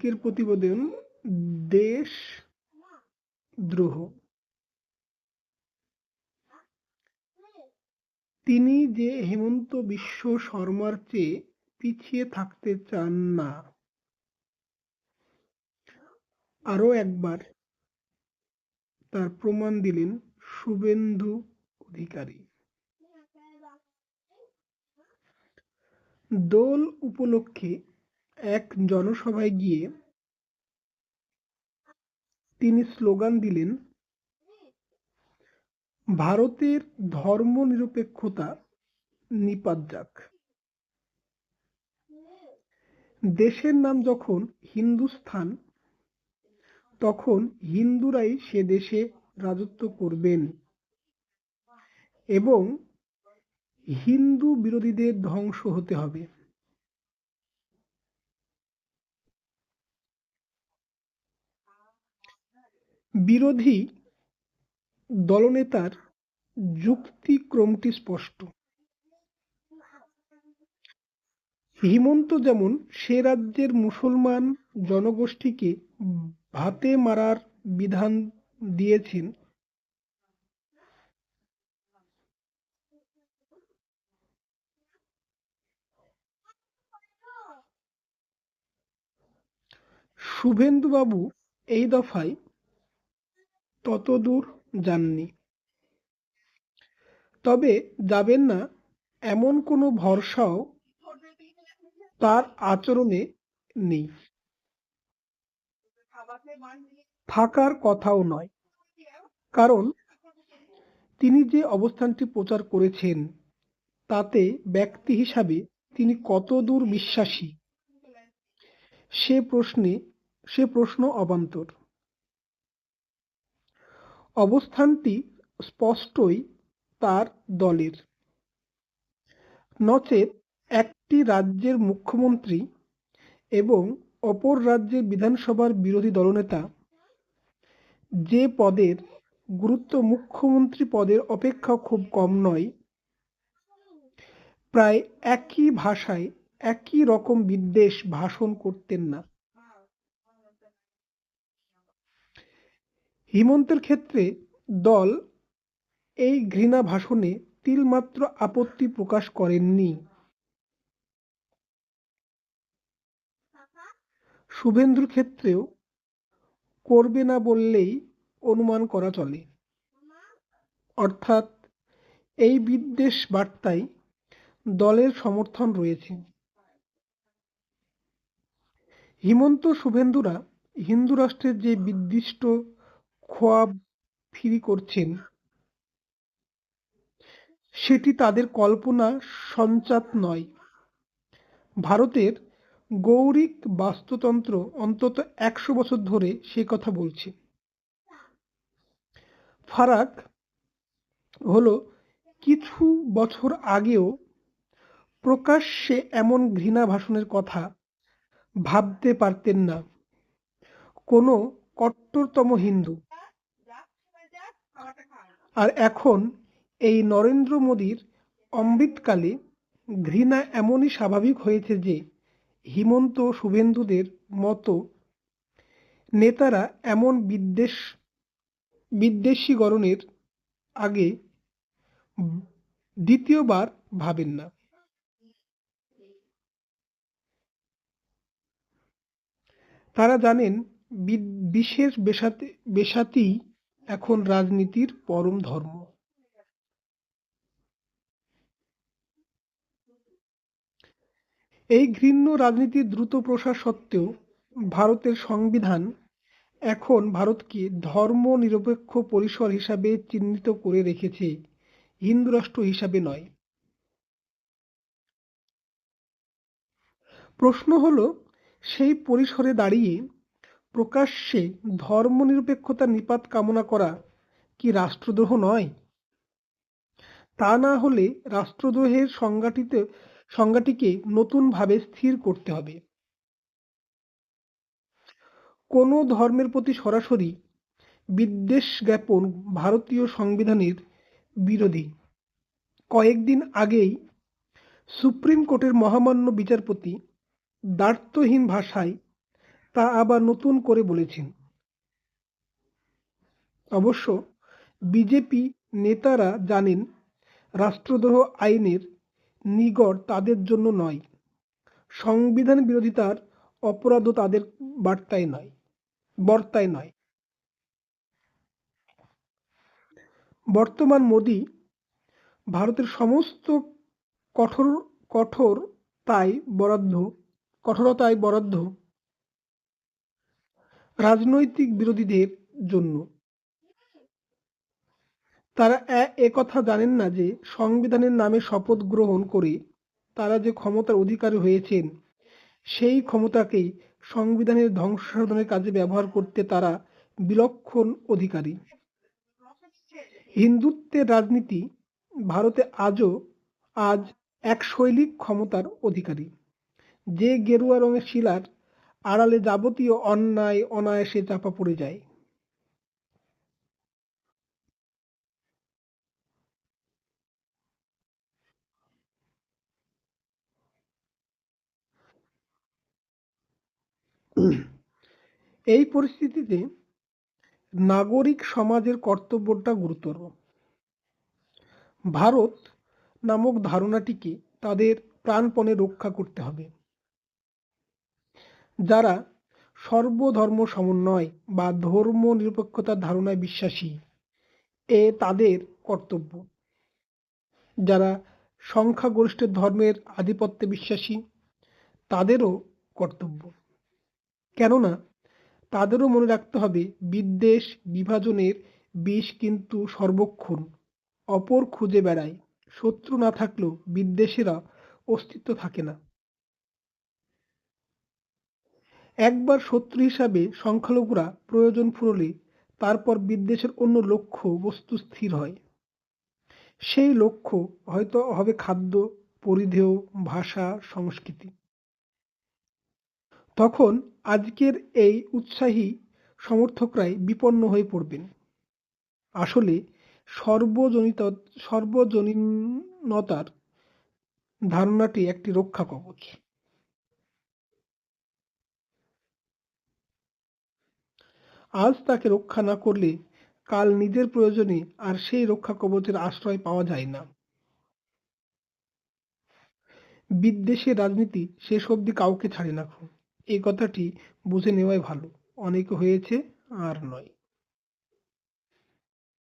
আজকের প্রতিবেদন দেশদ্রোহ। তিনি যে হেমন্ত বিশ্ব শর্মার চেয়ে পিছিয়ে থাকতে চান না, আরও একবার তার প্রমাণ দিলেন শুভেন্দু অধিকারী। দোল উপলক্ষে এক জনসভায় গিয়ে তিনি স্লোগান দিলেন, ভারতের ধর্মনিরপেক্ষতা নিপাত যাক। দেশের নাম যখন হিন্দুস্থান, তখন হিন্দুরাই সে দেশে রাজত্ব করবেন এবং হিন্দু বিরোধীদের ধ্বংস হতে হবে। বিরোধী দলনেতার যুক্তিক্রমটি স্পষ্ট। হিমন্ত যেমন সে রাজ্যের মুসলমান জনগোষ্ঠীকে ভাতে মারার বিধান দিয়েছেন, শুভেন্দুবাবু এই দফায় ততদূর যাননি। তবে যাবেন না এমন কোনো ভরসাও তার আচরণে নেই, থাকার কথাও নয়। কারণ তিনি যে অবস্থানটি প্রচার করেছেন, তাতে ব্যক্তি হিসাবে তিনি কতদূর বিশ্বাসী সে প্রশ্ন অবান্তর। অবস্থানটি স্পষ্টই তার দলের, নচেৎ একটি রাজ্যের মুখ্যমন্ত্রী এবং অপর রাজ্যের বিধানসভার বিরোধী দলনেতা যে পদের গুরুত্ব মুখ্যমন্ত্রী পদের অপেক্ষা খুব কম নয়, প্রায় একই ভাষায় একই রকম বিদ্বেষ ভাষণ করতেন না। হিমন্তের ক্ষেত্রে দল এই ঘৃণা ভাষণে তিলমাত্র আপত্তি প্রকাশ করেননি। শুভেন্দুর ক্ষেত্রেও করবে না বললেই অনুমান করা চলে। অর্থাৎ এই বিদ্বেষ বার্তায় দলের সমর্থন রয়েছে। হিমন্ত শুভেন্দুরা হিন্দু রাষ্ট্রের যে বিদ্বিষ্ট খোয়াব ফিরি করছেন, সেটি তাদের কল্পনা সঞ্চাত নয়। ভারতের গৌরিক বাস্তুতন্ত্র অন্তত 100 বছর ধরে সে কথা বলছে। ফারাক হলো কিছু বছর আগেও প্রকাশ্যে এমন ঘৃণা ভাষণের কথা ভাবতে পারতেন না কোনো কট্টরতম হিন্দু। আর এখন এই নরেন্দ্র মোদীর অমৃতকালে ঘৃণা এমনই স্বাভাবিক হয়েছে যে হিমন্ত শুভেন্দুদের মতো নেতারা এমন বিদ্বেষীকরণের আগে দ্বিতীয়বার ভাবেন না। তারা জানেন বিশেষ বেশাতেই এখন রাজনীতির পরম ধর্ম। এই ঘৃণ্য রাজনীতির দ্রুত প্রসার সত্ত্বেও ভারতের সংবিধান এখন ভারতকে ধর্ম নিরপেক্ষ পরিসর হিসাবে চিহ্নিত করে রেখেছে, হিন্দু রাষ্ট্র হিসাবে নয়। প্রশ্ন হলো, সেই পরিসরে দাঁড়িয়ে প্রকাশ্যে ধর্মনিরপেক্ষতা নিপাত কামনা করা কি রাষ্ট্রদ্রোহ নয়? তা না হলে রাষ্ট্রদ্রোহের সংজ্ঞাটিকে নতুনভাবে স্থির করতে হবে। কোনো ধর্মের প্রতি সরাসরি বিদ্বেষ জ্ঞাপন ভারতীয় সংবিধানের বিরোধী। কয়েকদিন আগেই সুপ্রিম কোর্টের মহামান্য বিচারপতি দ্ব্যর্থহীন ভাষায় তা আবার নতুন করে বলেছেন। অবশ্য বিজেপি নেতারা জানেন রাষ্ট্রদ্রোহ আইনের নিগড় তাদের জন্য নয়, সংবিধান বিরোধিতার অপরাধও তাদের বর্তায় নয়। বর্তমান মোদি ভারতের সমস্ত কঠোর কঠোরতায় বরাদ্দ কঠোরতায় বরাদ্দ রাজনৈতিক বিরোধীদের জন্য। তারা একথা জানেন না যে সংবিধানের নামে শপথ গ্রহণ করে তারা যে ক্ষমতার অধিকারী হয়েছেন, সেই ক্ষমতাকেই সংবিধানের ধ্বংসসাধনের কাজে ব্যবহার করতে তারা বিলক্ষণ অধিকারী। হিন্দুত্বের রাজনীতি ভারতে আজ এক শৈলিক ক্ষমতার অধিকারী, যে গেরুয়া রঙের শিলার আড়ালে যাবতীয় অন্যায় অনায়াসে চাপা পড়ে যায়। এই পরিস্থিতিতে নাগরিক সমাজের কর্তব্যটা গুরুতর। ভারত নামক ধারণাটিকে তাদের প্রাণপণে রক্ষা করতে হবে। যারা সর্বধর্ম সমন্বয় বা ধর্ম নিরপেক্ষতার ধারণায় বিশ্বাসী, তাদের কর্তব্য। যারা সংখ্যাগরিষ্ঠ ধর্মের আধিপত্যে বিশ্বাসী, তাদেরও কর্তব্য। কেননা তাদেরও মনে রাখতে হবে বিদ্বেষ বিভাজনের বিষ কিন্তু সর্বক্ষণ অপর খুঁজে বেড়ায়। শত্রু না থাকলেও বিদ্বেষেরা অস্তিত্ব থাকে না। একবার শত্রু হিসাবে সংখ্যালঘুরা প্রয়োজন ফুরলে তারপর বিদ্বেষের অন্য লক্ষ্য বস্তু স্থির হয়। সেই লক্ষ্য হয়তো হবে খাদ্য, পরিধেয়, ভাষা, সংস্কৃতি। তখন আজকের এই উৎসাহী সমর্থকরাই বিপন্ন হয়ে পড়বেন। আসলে সর্বজনীনতার ধারণাটি একটি রক্ষা কবচ। আজ তাকে রক্ষা না করলে কাল নিজের প্রয়োজনে আর সেই রক্ষা কবচের আশ্রয় পাওয়া যায় না। বিদ্বেষের রাজনীতি শেষ অবধি কাউকে ছাড়ে না। এই কথাটি বুঝে নেওয়াই ভালো। অনেক হয়েছে, আর নয়।